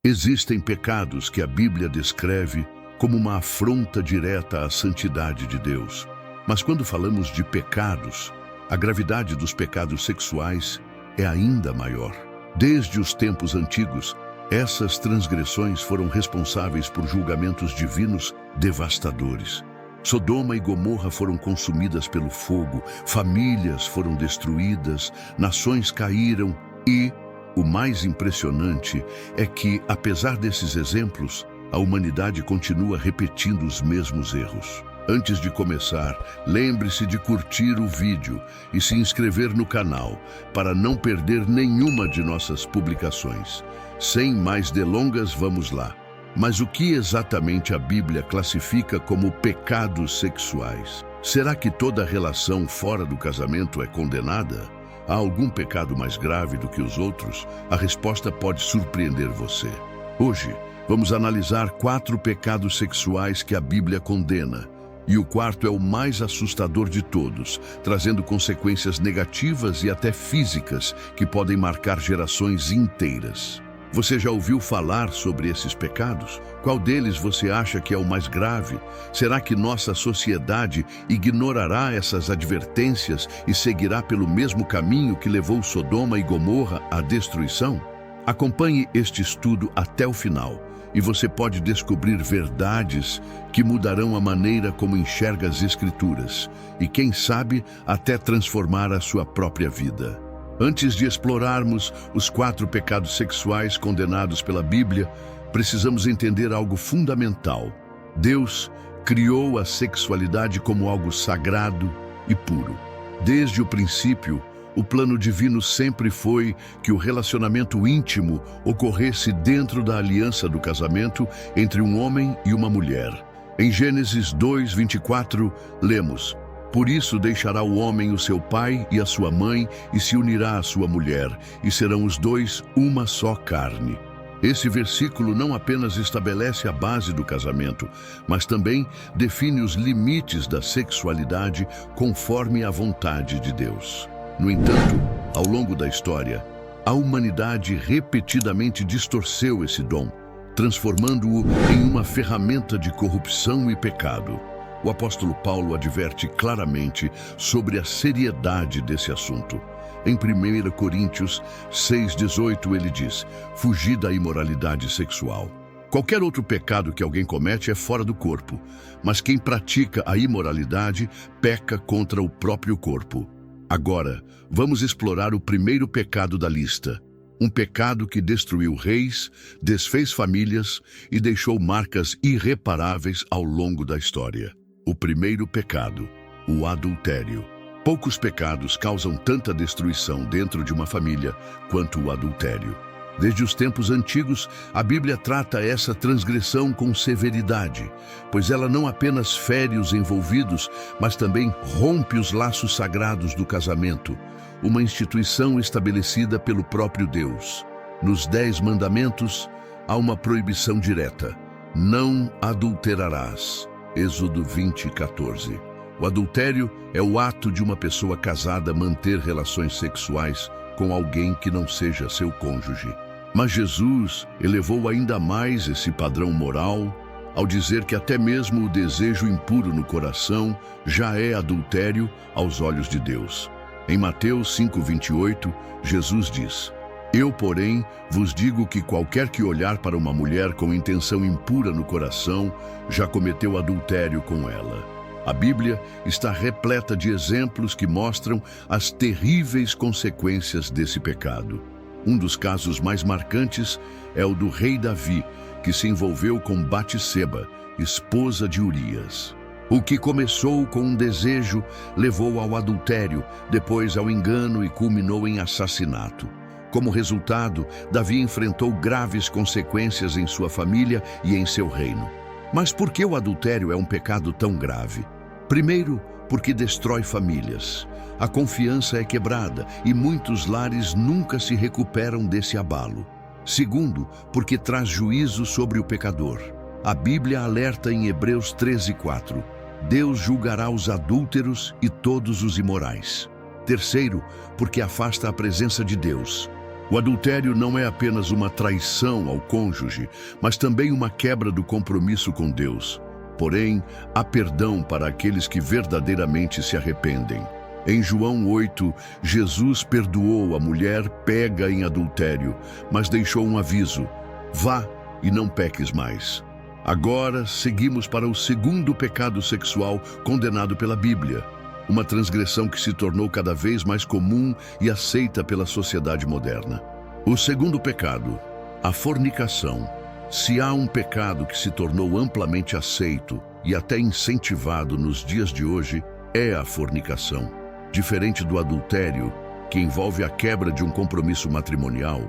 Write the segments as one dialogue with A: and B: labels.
A: Existem pecados que a Bíblia descreve como uma afronta direta à santidade de Deus. Mas quando falamos de pecados, a gravidade dos pecados sexuais é ainda maior. Desde os tempos antigos, essas transgressões foram responsáveis por julgamentos divinos devastadores. Sodoma e Gomorra foram consumidas pelo fogo, famílias foram destruídas, nações caíram e, o mais impressionante é que, apesar desses exemplos, a humanidade continua repetindo os mesmos erros. Antes de começar, lembre-se de curtir o vídeo e se inscrever no canal para não perder nenhuma de nossas publicações. Sem mais delongas, vamos lá. Mas o que exatamente a Bíblia classifica como pecados sexuais? Será que toda relação fora do casamento é condenada? Há algum pecado mais grave do que os outros? A resposta pode surpreender você. Hoje, vamos analisar 4 pecados sexuais que a Bíblia condena. E o quarto é o mais assustador de todos, trazendo consequências negativas e até físicas que podem marcar gerações inteiras. Você já ouviu falar sobre esses pecados? Qual deles você acha que é o mais grave? Será que nossa sociedade ignorará essas advertências e seguirá pelo mesmo caminho que levou Sodoma e Gomorra à destruição? Acompanhe este estudo até o final e você pode descobrir verdades que mudarão a maneira como enxerga as Escrituras e, quem sabe, até transformar a sua própria vida. Antes de explorarmos os 4 pecados sexuais condenados pela Bíblia, precisamos entender algo fundamental. Deus criou a sexualidade como algo sagrado e puro. Desde o princípio, o plano divino sempre foi que o relacionamento íntimo ocorresse dentro da aliança do casamento entre um homem e uma mulher. Em Gênesis 2:24, lemos: "Por isso deixará o homem o seu pai e a sua mãe e se unirá à sua mulher, e serão os dois uma só carne." Esse versículo não apenas estabelece a base do casamento, mas também define os limites da sexualidade conforme a vontade de Deus. No entanto, ao longo da história, a humanidade repetidamente distorceu esse dom, transformando-o em uma ferramenta de corrupção e pecado. O apóstolo Paulo adverte claramente sobre a seriedade desse assunto. Em 1 Coríntios 6:18 ele diz: "Fugi da imoralidade sexual." Qualquer outro pecado que alguém comete é fora do corpo, mas quem pratica a imoralidade peca contra o próprio corpo. Agora, vamos explorar o primeiro pecado da lista. Um pecado que destruiu reis, desfez famílias e deixou marcas irreparáveis ao longo da história. O primeiro pecado, o adultério. Poucos pecados causam tanta destruição dentro de uma família quanto o adultério. Desde os tempos antigos, a Bíblia trata essa transgressão com severidade, pois ela não apenas fere os envolvidos, mas também rompe os laços sagrados do casamento, uma instituição estabelecida pelo próprio Deus. Nos 10 mandamentos, há uma proibição direta: "Não adulterarás." Êxodo 20:14. O adultério é o ato de uma pessoa casada manter relações sexuais com alguém que não seja seu cônjuge. Mas Jesus elevou ainda mais esse padrão moral ao dizer que até mesmo o desejo impuro no coração já é adultério aos olhos de Deus. Em Mateus 5:28, Jesus diz: "Eu, porém, vos digo que qualquer que olhar para uma mulher com intenção impura no coração já cometeu adultério com ela." A Bíblia está repleta de exemplos que mostram as terríveis consequências desse pecado. Um dos casos mais marcantes é o do rei Davi, que se envolveu com Batseba, esposa de Urias. O que começou com um desejo levou ao adultério, depois ao engano e culminou em assassinato. Como resultado, Davi enfrentou graves consequências em sua família e em seu reino. Mas por que o adultério é um pecado tão grave? Primeiro, porque destrói famílias. A confiança é quebrada e muitos lares nunca se recuperam desse abalo. Segundo, porque traz juízo sobre o pecador. A Bíblia alerta em Hebreus 13:4: "Deus julgará os adúlteros e todos os imorais." Terceiro, porque afasta a presença de Deus. O adultério não é apenas uma traição ao cônjuge, mas também uma quebra do compromisso com Deus. Porém, há perdão para aqueles que verdadeiramente se arrependem. Em João 8, Jesus perdoou a mulher pega em adultério, mas deixou um aviso: vá e não peques mais. Agora, seguimos para o segundo pecado sexual condenado pela Bíblia, uma transgressão que se tornou cada vez mais comum e aceita pela sociedade moderna. O segundo pecado, a fornicação. Se há um pecado que se tornou amplamente aceito e até incentivado nos dias de hoje, é a fornicação. Diferente do adultério, que envolve a quebra de um compromisso matrimonial,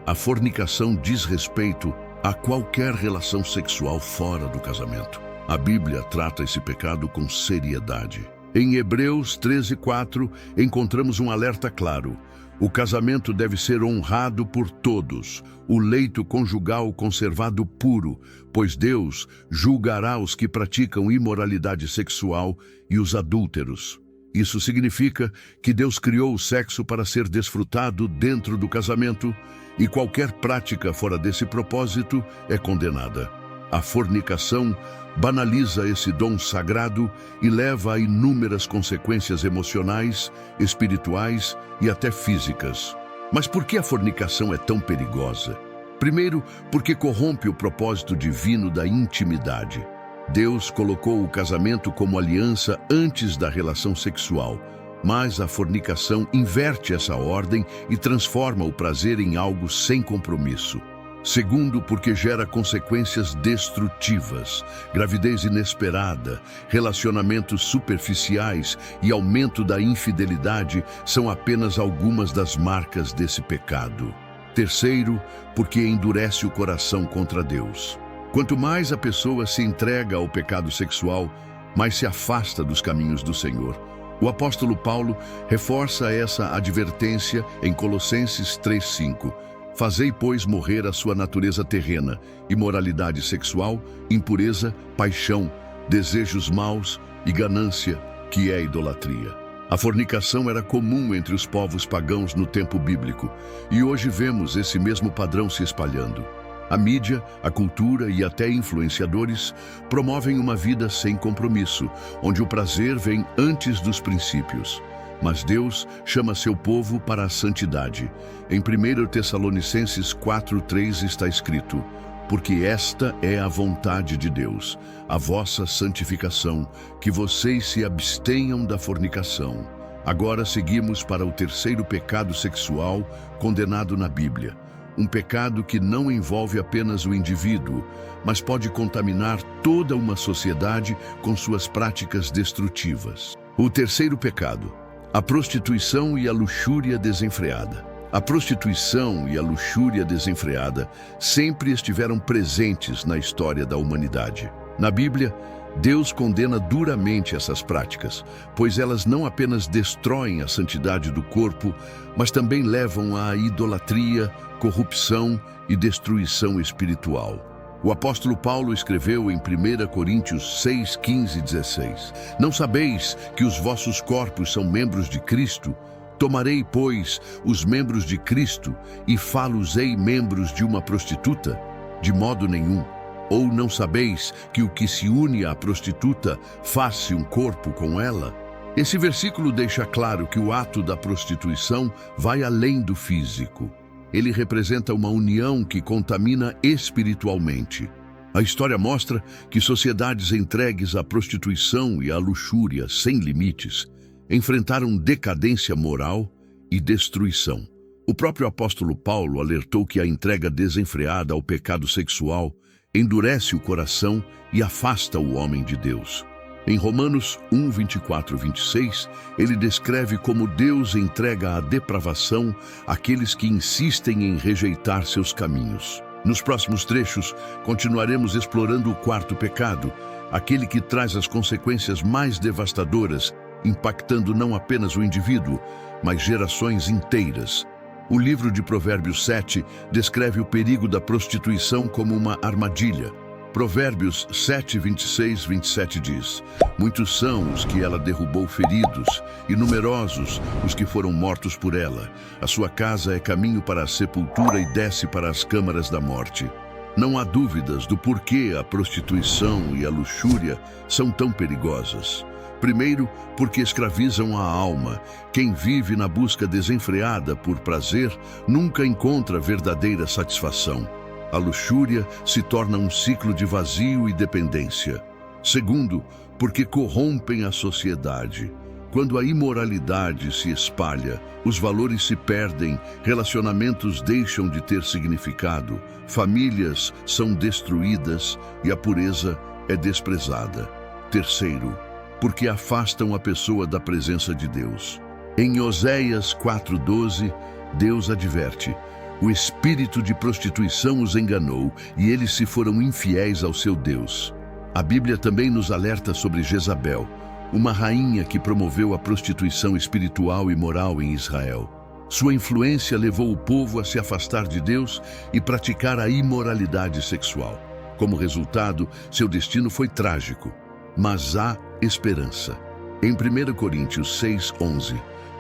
A: a fornicação diz respeito a qualquer relação sexual fora do casamento. A Bíblia trata esse pecado com seriedade. Em Hebreus 13:4, encontramos um alerta claro: o casamento deve ser honrado por todos, o leito conjugal conservado puro, pois Deus julgará os que praticam imoralidade sexual e os adúlteros. Isso significa que Deus criou o sexo para ser desfrutado dentro do casamento, e qualquer prática fora desse propósito é condenada. A fornicação banaliza esse dom sagrado e leva a inúmeras consequências emocionais, espirituais e até físicas. Mas por que a fornicação é tão perigosa? Primeiro, porque corrompe o propósito divino da intimidade. Deus colocou o casamento como aliança antes da relação sexual, mas a fornicação inverte essa ordem e transforma o prazer em algo sem compromisso. Segundo, porque gera consequências destrutivas, gravidez inesperada, relacionamentos superficiais e aumento da infidelidade são apenas algumas das marcas desse pecado. Terceiro, porque endurece o coração contra Deus. Quanto mais a pessoa se entrega ao pecado sexual, mais se afasta dos caminhos do Senhor. O apóstolo Paulo reforça essa advertência em Colossenses 3:5. Fazei, pois, morrer a sua natureza terrena, imoralidade sexual, impureza, paixão, desejos maus e ganância, que é idolatria. A fornicação era comum entre os povos pagãos no tempo bíblico, e hoje vemos esse mesmo padrão se espalhando. A mídia, a cultura e até influenciadores promovem uma vida sem compromisso, onde o prazer vem antes dos princípios. Mas Deus chama seu povo para a santidade. Em 1 Tessalonicenses 4:3 está escrito: porque esta é a vontade de Deus, a vossa santificação, que vocês se abstenham da fornicação. Agora seguimos para o terceiro pecado sexual condenado na Bíblia. Um pecado que não envolve apenas o indivíduo, mas pode contaminar toda uma sociedade com suas práticas destrutivas. O terceiro pecado, a prostituição e a luxúria desenfreada. A prostituição e a luxúria desenfreada sempre estiveram presentes na história da humanidade. Na Bíblia, Deus condena duramente essas práticas, pois elas não apenas destroem a santidade do corpo, mas também levam à idolatria, corrupção e destruição espiritual. O apóstolo Paulo escreveu em 1 Coríntios 6:15 e 16: Não sabeis que os vossos corpos são membros de Cristo? Tomarei, pois, os membros de Cristo e fá-los-ei membros de uma prostituta? De modo nenhum. Ou não sabeis que o que se une à prostituta faz-se um corpo com ela? Esse versículo deixa claro que o ato da prostituição vai além do físico. Ele representa uma união que contamina espiritualmente. A história mostra que sociedades entregues à prostituição e à luxúria sem limites enfrentaram decadência moral e destruição. O próprio apóstolo Paulo alertou que a entrega desenfreada ao pecado sexual endurece o coração e afasta o homem de Deus. Em Romanos 1:24-26, ele descreve como Deus entrega à depravação aqueles que insistem em rejeitar seus caminhos. Nos próximos trechos, continuaremos explorando o quarto pecado, aquele que traz as consequências mais devastadoras, impactando não apenas o indivíduo, mas gerações inteiras. O livro de Provérbios 7 descreve o perigo da prostituição como uma armadilha. Provérbios 7, 26, 27 diz: Muitos são os que ela derrubou feridos, e numerosos os que foram mortos por ela. A sua casa é caminho para a sepultura e desce para as câmaras da morte. Não há dúvidas do porquê a prostituição e a luxúria são tão perigosas. Primeiro, porque escravizam a alma. Quem vive na busca desenfreada por prazer nunca encontra verdadeira satisfação. A luxúria se torna um ciclo de vazio e dependência. Segundo, porque corrompem a sociedade. Quando a imoralidade se espalha, os valores se perdem, relacionamentos deixam de ter significado, famílias são destruídas e a pureza é desprezada. Terceiro, porque afastam a pessoa da presença de Deus. Em Oséias 4:12, Deus adverte: o espírito de prostituição os enganou e eles se foram infiéis ao seu Deus. A Bíblia também nos alerta sobre Jezabel, uma rainha que promoveu a prostituição espiritual e moral em Israel. Sua influência levou o povo a se afastar de Deus e praticar a imoralidade sexual. Como resultado, seu destino foi trágico. Mas há esperança. Em 1 Coríntios 6:11,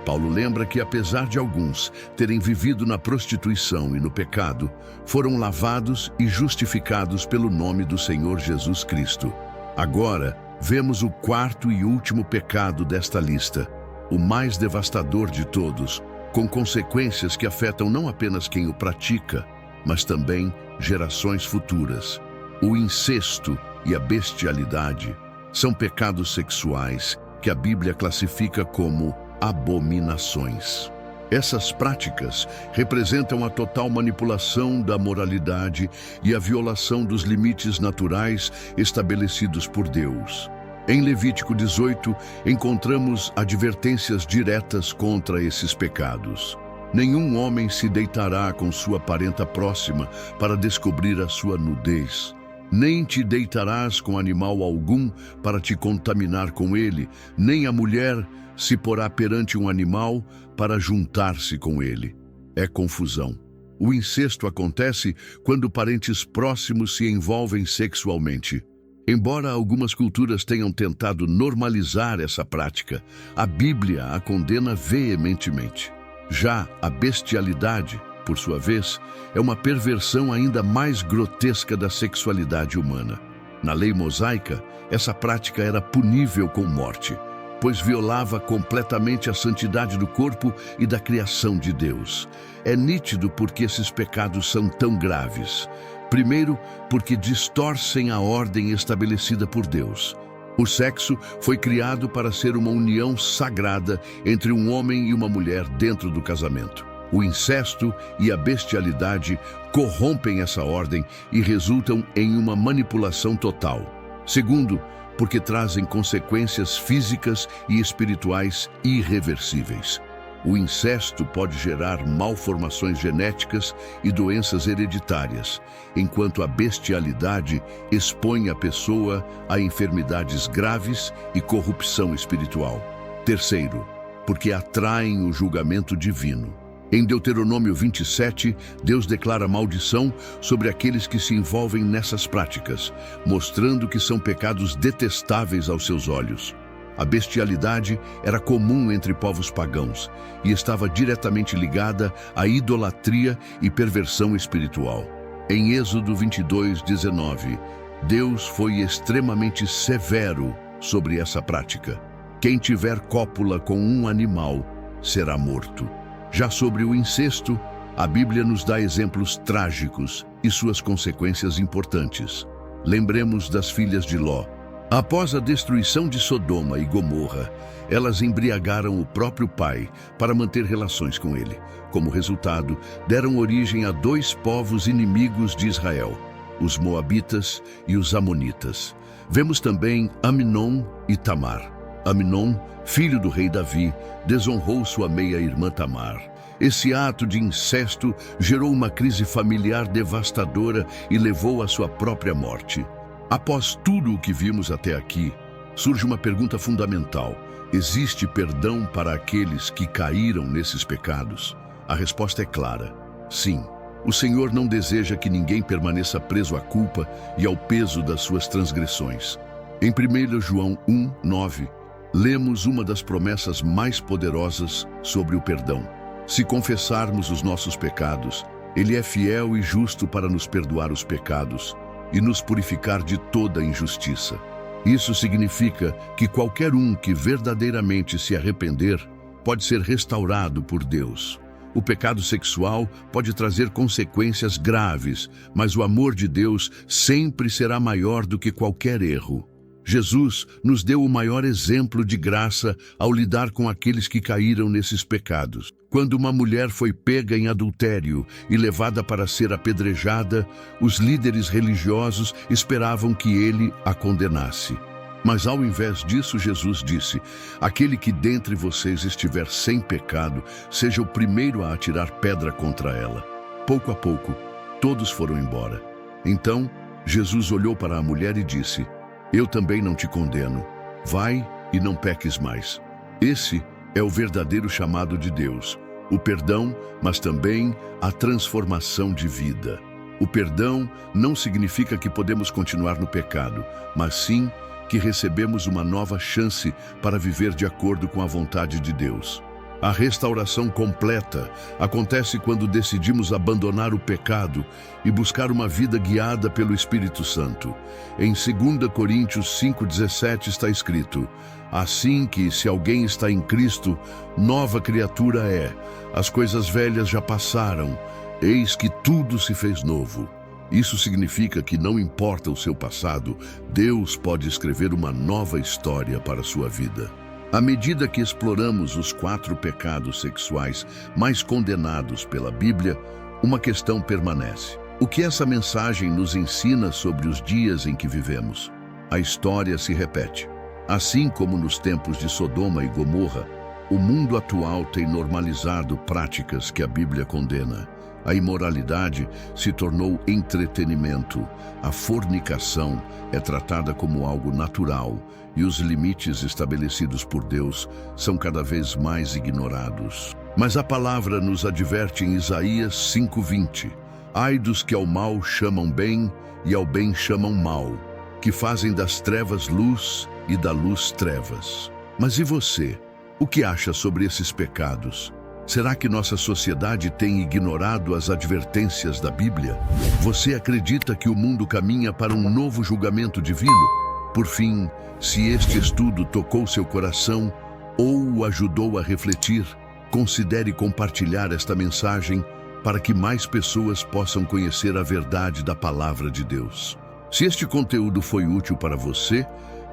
A: Paulo lembra que apesar de alguns terem vivido na prostituição e no pecado, foram lavados e justificados pelo nome do Senhor Jesus Cristo. Agora, vemos o quarto e último pecado desta lista, o mais devastador de todos, com consequências que afetam não apenas quem o pratica, mas também gerações futuras. O incesto e a bestialidade são pecados sexuais que a Bíblia classifica como abominações. Essas práticas representam a total manipulação da moralidade e a violação dos limites naturais estabelecidos por Deus. Em Levítico 18, encontramos advertências diretas contra esses pecados. Nenhum homem se deitará com sua parenta próxima para descobrir a sua nudez. Nem te deitarás com animal algum para te contaminar com ele, nem a mulher se porá perante um animal para juntar-se com ele. É confusão. O incesto acontece quando parentes próximos se envolvem sexualmente. Embora algumas culturas tenham tentado normalizar essa prática, a Bíblia a condena veementemente. Já a bestialidade, por sua vez, é uma perversão ainda mais grotesca da sexualidade humana. Na lei mosaica, essa prática era punível com morte, pois violava completamente a santidade do corpo e da criação de Deus. É nítido porque esses pecados são tão graves. Primeiro, porque distorcem a ordem estabelecida por Deus. O sexo foi criado para ser uma união sagrada entre um homem e uma mulher dentro do casamento. O incesto e a bestialidade corrompem essa ordem e resultam em uma manipulação total. Segundo, porque trazem consequências físicas e espirituais irreversíveis. O incesto pode gerar malformações genéticas e doenças hereditárias, enquanto a bestialidade expõe a pessoa a enfermidades graves e corrupção espiritual. Terceiro, porque atraem o julgamento divino. Em Deuteronômio 27, Deus declara maldição sobre aqueles que se envolvem nessas práticas, mostrando que são pecados detestáveis aos seus olhos. A bestialidade era comum entre povos pagãos e estava diretamente ligada à idolatria e perversão espiritual. Em Êxodo 22:19, Deus foi extremamente severo sobre essa prática. Quem tiver cópula com um animal será morto. Já sobre o incesto, a Bíblia nos dá exemplos trágicos e suas consequências importantes. Lembremos das filhas de Ló. Após a destruição de Sodoma e Gomorra, elas embriagaram o próprio pai para manter relações com ele. Como resultado, deram origem a dois povos inimigos de Israel, os Moabitas e os Amonitas. Vemos também Amnon e Tamar. Amnon, filho do rei Davi, desonrou sua meia-irmã Tamar. Esse ato de incesto gerou uma crise familiar devastadora e levou à sua própria morte. Após tudo o que vimos até aqui, surge uma pergunta fundamental: existe perdão para aqueles que caíram nesses pecados? A resposta é clara: sim. O Senhor não deseja que ninguém permaneça preso à culpa e ao peso das suas transgressões. Em 1 João 1:9, lemos uma das promessas mais poderosas sobre o perdão. Se confessarmos os nossos pecados, Ele é fiel e justo para nos perdoar os pecados e nos purificar de toda injustiça. Isso significa que qualquer um que verdadeiramente se arrepender pode ser restaurado por Deus. O pecado sexual pode trazer consequências graves, mas o amor de Deus sempre será maior do que qualquer erro. Jesus nos deu o maior exemplo de graça ao lidar com aqueles que caíram nesses pecados. Quando uma mulher foi pega em adultério e levada para ser apedrejada, os líderes religiosos esperavam que ele a condenasse. Mas ao invés disso, Jesus disse: aquele que dentre vocês estiver sem pecado, seja o primeiro a atirar pedra contra ela. Pouco a pouco, todos foram embora. Então, Jesus olhou para a mulher e disse: eu também não te condeno. Vai e não peques mais. Esse é o verdadeiro chamado de Deus. O perdão, mas também a transformação de vida. O perdão não significa que podemos continuar no pecado, mas sim que recebemos uma nova chance para viver de acordo com a vontade de Deus. A restauração completa acontece quando decidimos abandonar o pecado e buscar uma vida guiada pelo Espírito Santo. Em 2 Coríntios 5,17 está escrito: assim que, se alguém está em Cristo, nova criatura é. As coisas velhas já passaram, eis que tudo se fez novo. Isso significa que não importa o seu passado, Deus pode escrever uma nova história para a sua vida. À medida que exploramos os 4 pecados sexuais mais condenados pela Bíblia, uma questão permanece. O que essa mensagem nos ensina sobre os dias em que vivemos? A história se repete. Assim como nos tempos de Sodoma e Gomorra, o mundo atual tem normalizado práticas que a Bíblia condena. A imoralidade se tornou entretenimento, a fornicação é tratada como algo natural e os limites estabelecidos por Deus são cada vez mais ignorados. Mas a palavra nos adverte em Isaías 5:20: ai dos que ao mal chamam bem e ao bem chamam mal, que fazem das trevas luz e da luz trevas. Mas e você? O que acha sobre esses pecados? Será que nossa sociedade tem ignorado as advertências da Bíblia? Você acredita que o mundo caminha para um novo julgamento divino? Por fim, se este estudo tocou seu coração ou o ajudou a refletir, considere compartilhar esta mensagem para que mais pessoas possam conhecer a verdade da Palavra de Deus. Se este conteúdo foi útil para você,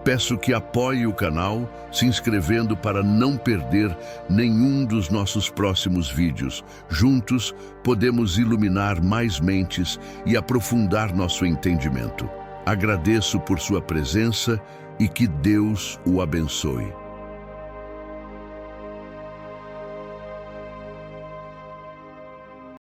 A: peço que apoie o canal se inscrevendo para não perder nenhum dos nossos próximos vídeos. Juntos, podemos iluminar mais mentes e aprofundar nosso entendimento. Agradeço por sua presença e que Deus o abençoe.